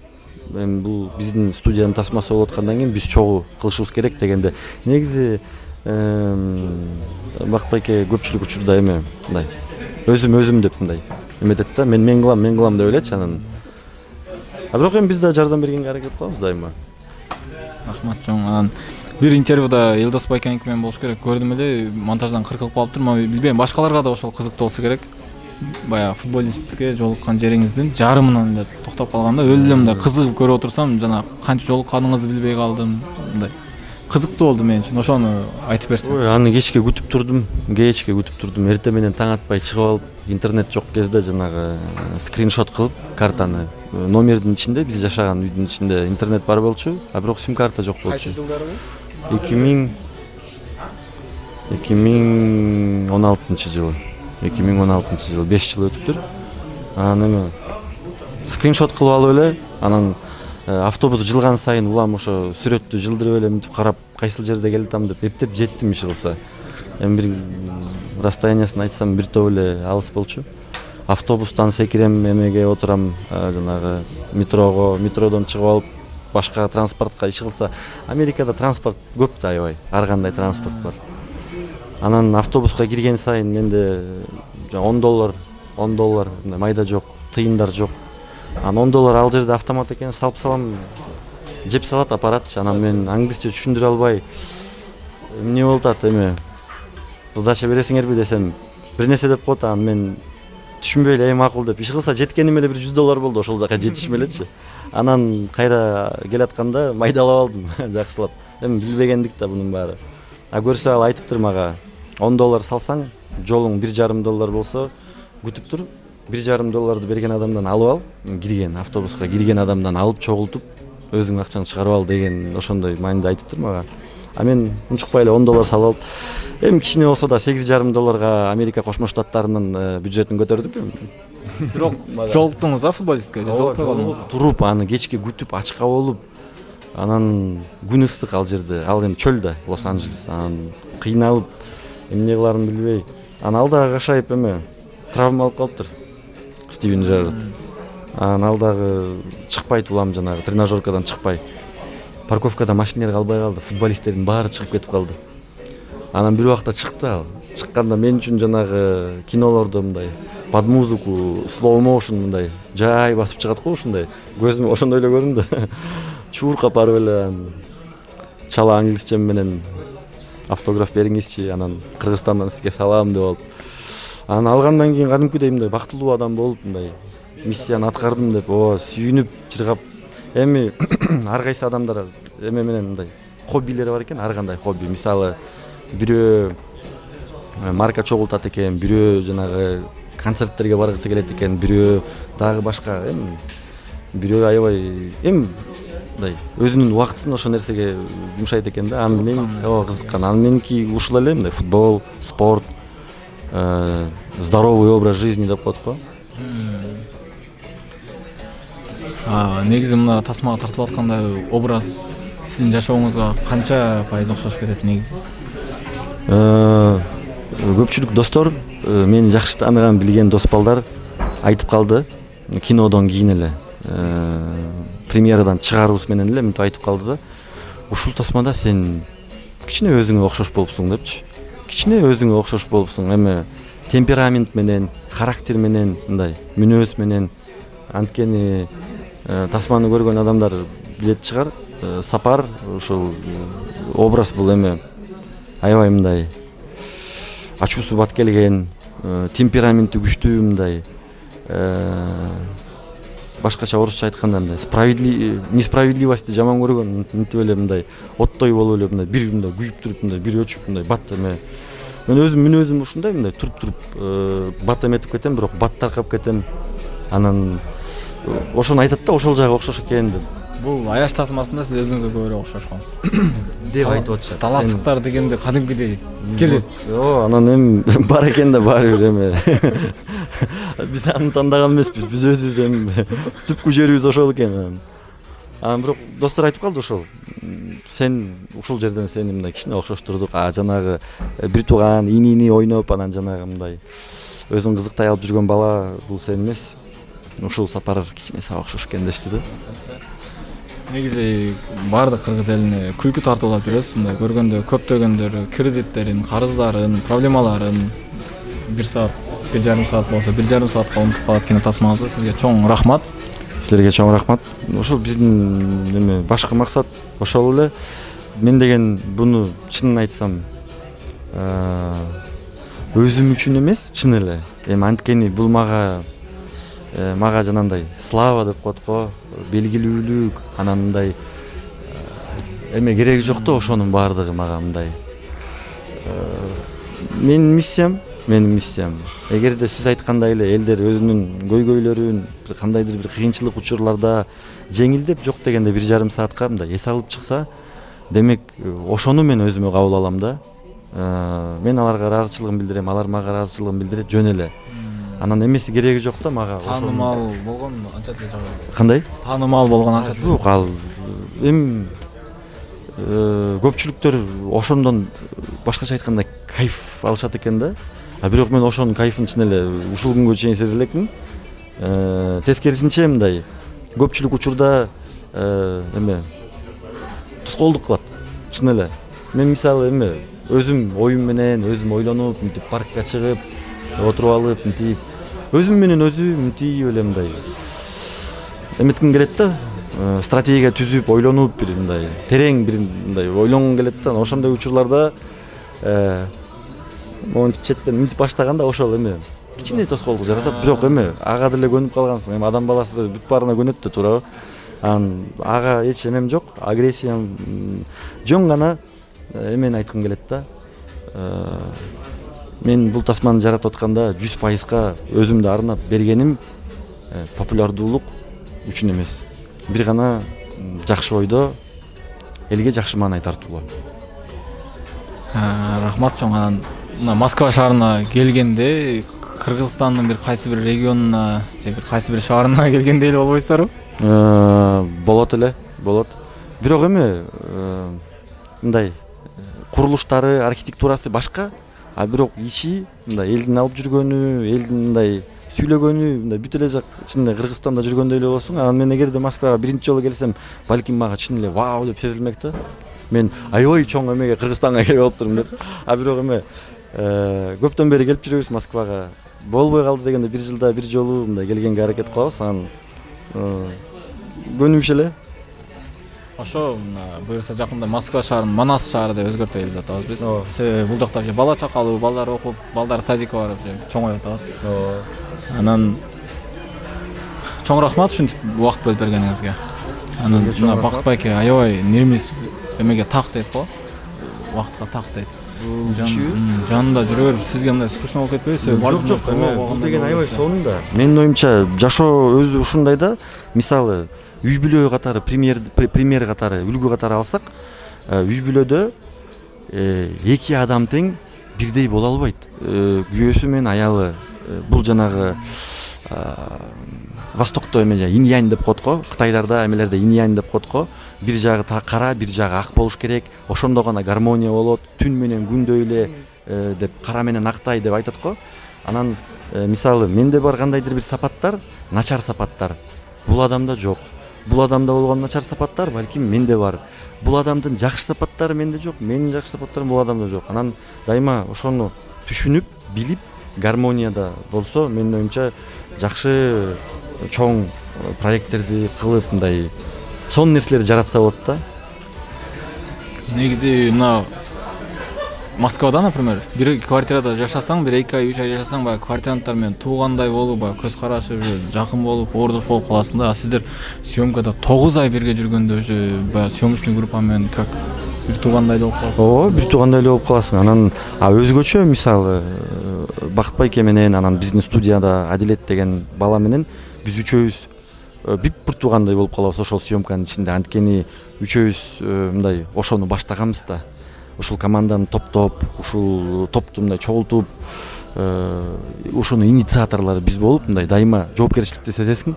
бул биздин студиянын тасмасы болуп аткандан кийин биз чогуу кылышыбыз керек дегенде. Негизи Бакыт байке көпчүлүк учурда эме мындай өзүм деп мындай эметет да, мен кылам деп элечи анан. Бирок эми биз да жардам бергенге аракет кылабыз дайыма. Рахмат чоң. Анан бир интервьюда Элдос байкеники менен болуш керек. Көрдүм эле, монтаждан кыркылып калыптыр. Мен билбейм, башкаларга да ошол кызыктуу болсо керек. Баягы футболистке жолуккан жериңиздин жарымынан эле токтоп калганда өлү эле мындай кызыгып көрүп отурсам, жана канча жолукканыңызды билбей калдым. Мындай кызыктуу болду мен үчүн. Ошону айтып берсең. Аны кечке күтүп турдум, эртең менен таң атпай чыгып алып, интернет жок кезде жанагы скриншот кылып картаны, номердин ичинде, биз жашаган үйдүн ичинде интернет бар болчу, бирок сим карта жок болчу. Кайсы жылдары бул? 2016 жылы. 2016 жылы 5 жыл өтүптүр. Анан эме скриншот кылып алып эле, анан автобус жылган сайын улам ошо сүрөттү жылдырып эле мынтип карап, кайсыл жерде келатам деп эптеп жеттим иш кылса. Эми бир расстояниясын айтсам бир топ эле алыс болчу. Автобустан секирем, эмеге отурам, жанагы метродон чыгып алып башка транспортко иш кылса, Америкада транспорт көп да аябай, ар кандай транспорт бар. Анан автобуска кирген сайын менде $10, майда жок, тыйындар жок. Анан $10 ал жерде автомат экен, салып салам, жеп салат аппаратчы. Анан мен англисче түшүндүрө албай, эмне болуп атат эме, сдача бересиңерби десем, бир нерсе деп коет. Анан мен түшүнбөй эле макул деп иш кылса, жеткеним эле бир $100 болду ошол жака жетишим элечи. Анан кайра келатканда майдалап алдым, жакшылап. Эми билбегендик да бунун баары. Көрсө ал айтыптыр мага, $10 салсаң, жолуң $1,5 болсо, күтүп тур, $1,5 берген адамдан алып ал, кирген автобуска кирген адамдан алып чогултуп, өзүң акчаны чыгарып ал деген ошондой мааниде айтыптыр мага. Мен унчукпай эле $10 салып алып, эми кичине болсо да $8,5 Америка Кошмо Штаттарынын бюджетин көтөрдүк. Бирок жолуктуңуз да футболистке, жолукпай калдыңыз. Туруп аны кечке күтүп, ачка болуп, анан күн ысык ал жерде, ал эми чөл да, Лос-Анджелес. Анан кыйналып, эмне кыларын билбей, анан ал дагы кашайып эме травма алып калыптыр. Стивен Джерард. Анан ал дагы чыкпайт, улам жанагы тренажеркадан чыкпай. Парковкада машинелер калбай калды, футболисттердин баары чыгып кетип калды. Анан бир убакта чыкты ал. Чыкканда мен үчүн жанагы кинолордо мындай под музыку, slow motion мындай жай басып чыгат го ушундай. Көзүм ошондой эле көрүндү. Чууркап барып эле чала англисчем менен автограф бериңизчи, анан Кыргызстандан сизге салам деп алып. Анан алгандан кийин кадимкидей мындай бактылуу адам болуп, мындай миссияны аткардым деп, сүйүнүп, чыргап. Эми ар кайсы адамдар эме менен мындай хоббилери бар экен, ар кандай хобби. Мисалы, бирөө марка чогултат экен, бирөө жанагы концерттерге баргысы келет экен, бирөө дагы башка, бирөө аябай мындай өзүнүн убактысын ошол нерсеге жумшайт экен да. Анан мен кызыккан. Анан меники ушул эле мындай футбол, спорт, здоровый образ жизни деп коет го. Негизи мына тасмага тартылып атканда образ сиздин жашооңузга канча пайыз окшошуп кетет негизи? Көпчүлүк достор, мени жакшы тааныган билген дос балдар айтып калды. Кинодон кийин эле премьерадан чыгарыбыз менен эле мынтип айтып калды да, ушул тасмада сен кичине өзүңө окшош болупсуң депчи. Кичине өзүңө окшош болупсуң. Эми темперамент менен, характер менен, мындай мүнөз менен. Анткени тасманы көргөн адамдар билет чыгар. Сапар ушул образ бул эми аябай мындай ачуусу бат келген, темпераменти күчтүү, мындай башкача орусча айтканда мындай несправедливостьти жаман көргөн, мынтип эле мындай оттой болуп эле мындай бир мындай күйүп туруп, мындай бир өчүп, мындай бат эме. Мен өзүм мүнөзүм ушундай, мындай туруп бат эметип кетем, бирок бат таркап кетем. Анан ошону айтат да, ошол жагы окшош экен деп. Бул аяш тасмасында сиз өзүңүзгө көбүрөөк окшошконсуз деп айтып атышат. Таластыктар дегенде кадимкидей келет. Анан эми бар экен да баары бир эме. Биз аны тандаган эмеспиз. Биз өзүбүз эми түпкү жерибиз ошол экен. Анан бирок достор айтып калды ошол. Сен ушул жерден сени мындай кичине окшоштурдук. Жанагы бир тууган ини ойноп, анан жанагы мындай өзүн кызыктай алып жүргөн бала бул сен эмес. Ушул Сапар кичине сага окшош экен дешти да. Негизи баардык кыргыз элине күлкү тартуулап жүрөсүз. Мындай көргөндө көптөгөндөр кредиттерин, карыздарын, проблемаларын 1 саат, 1,5 саат болсо 1,5 саатка унутуп калат кино тасмаңызды. Сизге чоң рахмат. Силерге чоң рахмат. Ошол биздин эме башкы максат ошол эле. Мен деген буну чынын айтсам өзүм үчүн эмес, чын эле. Эми анткени бул мага жанагындай слава деп коет го, белгилүүлүк, анан мындай эме кереги жок да, ошонун баардыгы мага мындай. Менин миссиям. Эгерде сиз айткандай эле элдер өзүнүн көйгөйлөрүн, кандайдыр бир кыйынчылык учурларда жеңилдеп жок дегенде 1,5 саатка мындай эс алып чыкса, демек ошону мен өзүмө кабыл алам да. Мен аларга ыраазычылыгын билдирем, алар мага ыраазычылыгын билдирет, жөн эле. Анан эмеси кереги жок да мага. Таанымал болгон анча деле жок. Кандай? Таанымал болгон анча жок. Ал эми көпчүлүктөр ошондон башкача айтканда кайф алышат экен да. Бирок мен ошонун кайфын чын эле ушул күнгө чейин сезе элекмин. Тескерисинче мындай көпчүлүк учурда эме тоскоолдук кылат. Чын эле. Мен мисалы эме өзүм оюм менен өзүм ойлонуп, мынтип паркка чыгып, отуруп алып, мынтип өзүм менен өзүм мынтип эле мындай эметким келет да. Стратегия түзүп, ойлонуп, бир мындай терең бир мындай ойлонгум келет да. Ошондой учурларда монтип четтен мынтип баштаганда ошол эме кичине тоскоолдук жаратат. Бирок эме ага деле көнүп калгансың. Эми адам баласы бүт баарына көнөт да, туурабы? Анан ага эч эмем жок, агрессиям жөн гана эмени айткым келет да. Мен бул тасманы жаратып атканда 100%га өзүмдү арнап бергеним популярдуулук үчүн эмес. Бир гана жакшы ойдо элге жакшы маанай тартуулоо. Рахмат чоң. Анан мына Москва шаарына келгенде Кыргызстандын бир кайсы бир регионуна же бир кайсы бир шаарына келгендей эле болбойсуздарбы? Болот эле, болот. Бирок эми мындай курулуштары, архитектурасы башка, бирок ичи мындай элдин алып жүргөнү, элдин мындай сүйлөгөнү, мындай бүт эле жак чын эле Кыргызстанда жүргөндөй эле болсуң. Анан мен эгерде Москвага биринчи жолу келсем, балким мага чын эле вау деп сезилмек да. Мен аябай чоң эмеге Кыргызстанга келип алыптырмын деп. Бирок эме көптөн бери келип жүрөбүз Москвага. Болбой калды дегенде 1 жылда 1 жолу мындай келгенге аракет кылабыз. Анан көнүмүш эле. Ошо буюрса жакында Москва шаарын Манас шаары деп өзгөртөйүн деп атабыз биз. Себеби бул жакта бала чакалуу, балдар окуп, балдар садикке барып чоңоюп атабыз. Анан чоң рахмат ушинтип убакыт бөлүп бергениңизге. Анан мына Бакыт байке аябай немиз эмеге так дейт го. Убакытка так дейт. Жанында жүрө берип сизге мындай скучно болуп кетпейби? Жок, эме бул деген аябай сонунда. Менин оюмча жашоо өзү ушундай да. Мисалы үй бүлө катары премьер катары, үлгү катары алсак, үй бүлөдө эки адам тең бирдей боло албайт. Күйөөсү менен аялы бул жанагы Восток токтоо эме инь-янь деп коет го. Кытайларда эмелерде инь-янь деп коет го. Бир жагы кара, бир жагы ак болуш керек. Ошондо гана гармония болот. Түн менен күндөй эле деп кара менен актай деп айтат го. Анан мисалы менде бар кандайдыр бир сапаттар, начар сапаттар. Бул адамда жок. Бул адамда болгон начар сапаттар балким менде бар. Бул адамдын жакшы сапаттары менде жок, менин жакшы сапаттарым бул адамда жок. Анан дайыма ошону түшүнүп, билип, гармонияда болсо, менин оюмча жакшы чоң проекттерди кылып, мындай сонун нерселерди жаратса болот да. Негизи мына Москвада, например, бир квартирада жашасаң, бир 2 ай, 3 ай жашасаң, баягы квартиранттар менен туугандай болуп, баягы көз карашы жакын болуп, ордуш болуп каласың да. А сиздер съемкада 9 ай бирге жүргөндө уже баягы съемочный группа менен как бир туугандай болуп каласың. Ооба, бир туугандай болуп каласың. Анан өзгөчө мисалы Бакыт байке менен анан биздин студияда Адилет деген бала менен биз үчөөбүз бир туугандай болуп калабыз ошол съемканын ичинде. Анткени үчөөбүз мындай ошону баштаганбыз да. Ушул команданы топтоп, ушул топту мындай чогултуп, ушуну инициаторлору биз болуп, мындай дайыма жоопкерчиликти сезесиң.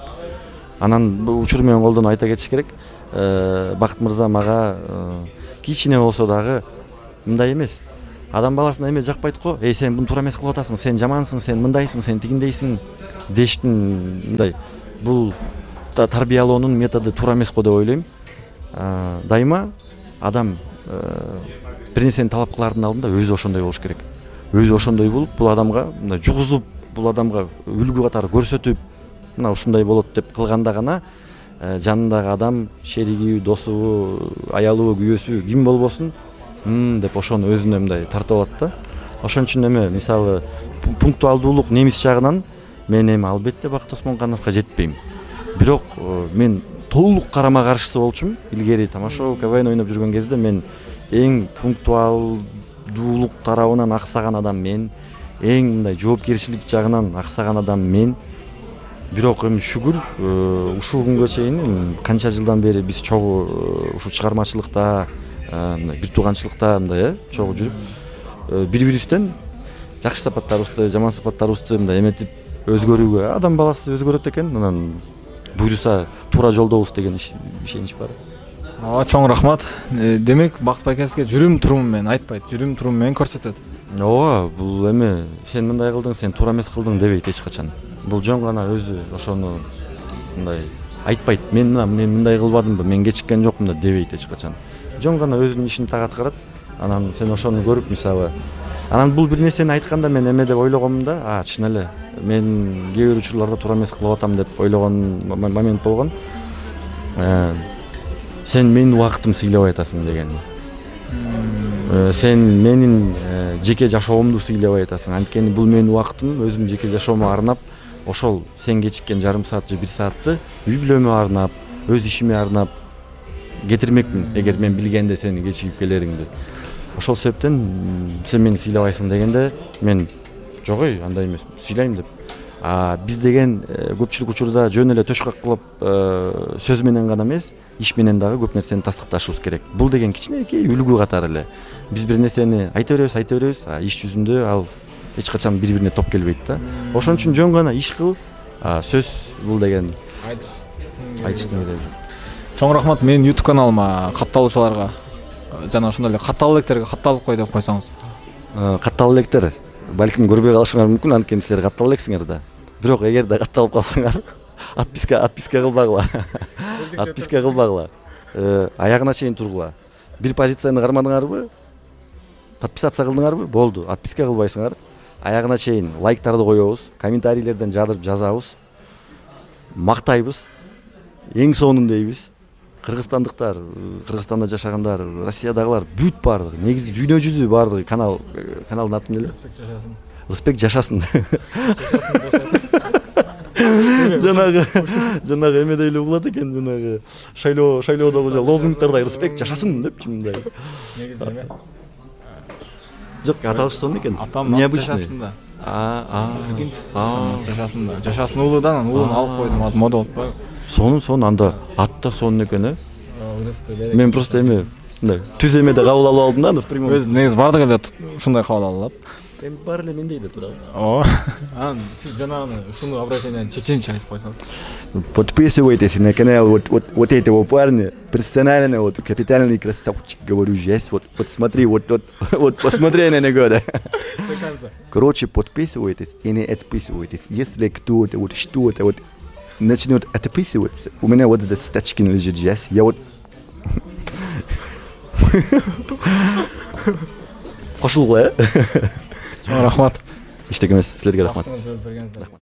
Анан бул учур менен колдонуп айта кетиш керек. Бакыт мырза мага кичине болсо дагы мындай эмес. Адам баласына эме жакпайт го. Сен буну туура эмес кылып атасың, сен жамансың, сен мындайсың, сен тигиндейсиң дештин мындай. Бул тарбиялоонун методу туура эмес го деп ойлойм. Дайыма адам бир нерсени талап кылардын алдында өзү ошондой болуш керек. Өзү ошондой болуп, бул адамга мындай жугузуп, бул адамга үлгү катары көрсөтүп, мына ушундай болот деп кылганда гана жанындагы адам, шериги, досу, аялы, күйөөсү ким болбосун, деп ошону өзүнө мындай тартып алат да. Ошон үчүн эме мисалы пунктуалдуулук немис жагынан мен эми албетте Бакыт Осмонкановго жетпейм. Бирок мен толук карама каршысы болчумун. Илгери тамашо КВН ойноп жүргөн кезде мен эң пунктуалдуулук тарабынан аксаган адам мен, эң мындай жоопкерчилик жагынан аксаган адам мен. Бирок эми шүгүр ушул күнгө чейин канча жылдан бери биз чогуу ушул чыгармачылыкта, бир тууганчылыкта мындай чогуу жүрүп, бири-бирибизден жакшы сапаттарыбызды, жаман сапаттарыбызды мындай эметип өзгөрүүгө, адам баласы өзгөрөт экен. Анан буюрса туура жолдобуз деген ишенич бар. Чоң рахмат. Демек Бакыт байкеңизге жүрүм туруму менен айтпайт, жүрүм туруму менен көрсөтөт. Ооба, бул эми сен мындай кылдың, сен туура эмес кылдың дебейт эч качан. Бул жөн гана өзү ошону мындай айтпайт. Мен мындай кылбадымбы, мен кечиккен жокмун да дебейт эч качан. Жөн гана өзүнүн ишин тага аткарат. Анан сен ошону көрүп, мисалы, анан бул бир нерсени айтканда мен эме деп ойлогомун да, чын эле мен кээ бир учурларда туура эмес кылып атам деп ойлогон момент болгон. Сен менин убактымды сыйлабай атасың деген. Сен менин жеке жашоомду сыйлабай атасың. Анткени бул менин убактым, өзүм жеке жашоомо арнап, ошол сен кечиккен жарым саат же 1 саатты үй бүлөмө арнап, өз ишиме арнап кетирмекмин, эгер мен билгенде сени кечигип келериңди. Ошол себептен сен мени сыйлабайсың дегенде мен жок андай эмес, сыйлайм деп. Биз деген көпчүлүк учурда жөн эле төшкак кылып сөз менен гана эмес, иш менен дагы көп нерсени тастыкташыбыз керек. Бул деген кичинекей үлгү катары эле. Биз бир нерсени айта беребиз, иш жүзүндө ал эч качан бири-бирине топ келбейт да. Ошон үчүн жөн гана иш кыл, сөз бул деген айтыштын кереги жок. Чоң рахмат менин YouTube каналыма катталуучуларга жана ошондой эле катталып электерге катталып кой деп койсоңуз. Катталып электер балким көрбөй калышыңар мүмкүн, анткени силер катталып элексиңер да. Бирок эгерде катталып калсаңар, отписка кылбагыла. Отписка кылбагыла. Аягына чейин тургула. Бир позицияны кармадыңарбы? Подписаться кылдыңарбы? Болду. Отписка кылбайсыңар. Аягына чейин лайктарды коебуз, комментарийлерден жадырып жазабыз. Мактайбыз. Эң сонун дейбиз. Кыргызстандыктар, Кыргызстанда жашагандар, Россиядагылар бүт бардыгы, негизи дүйнө жүзү бардыгы каналдын аты эмне? Респект жашасын. Жанагы эме деле угулат экен, жанагы шайлоодогу лозунгдардай респект жашасын деп мындай. Негизи эме? Жок, аталыш сонун экен. Необычный. Жашасын уулудан уулун алып койдум, азыр мода болуп койду. Сонун анда атта сонун экен. Мен просто эме мындай түз эмеде кабыл алып алдым да, в прямом. Өз негизи бардыгы эле ушундай кабыл алат. Эми баары эле мендей да турабы. Ооба. Анан сиз жанагы ушуну обращенияны чеченче айтып койсоңуз. Подписывайтесь на канал вот этого парня. Персонально вот капитальный красавчик, говорю, есть. Вот смотри, вот посмотри на него, да. Короче, подписывайтесь и не отписывайтесь. Если кто-то вот что-то вот начнет отписываться, у меня вот здесь стачки лежит здесь. Я вот кошулгу, Чоң рахмат. Иштеге эмес, силерге рахмат.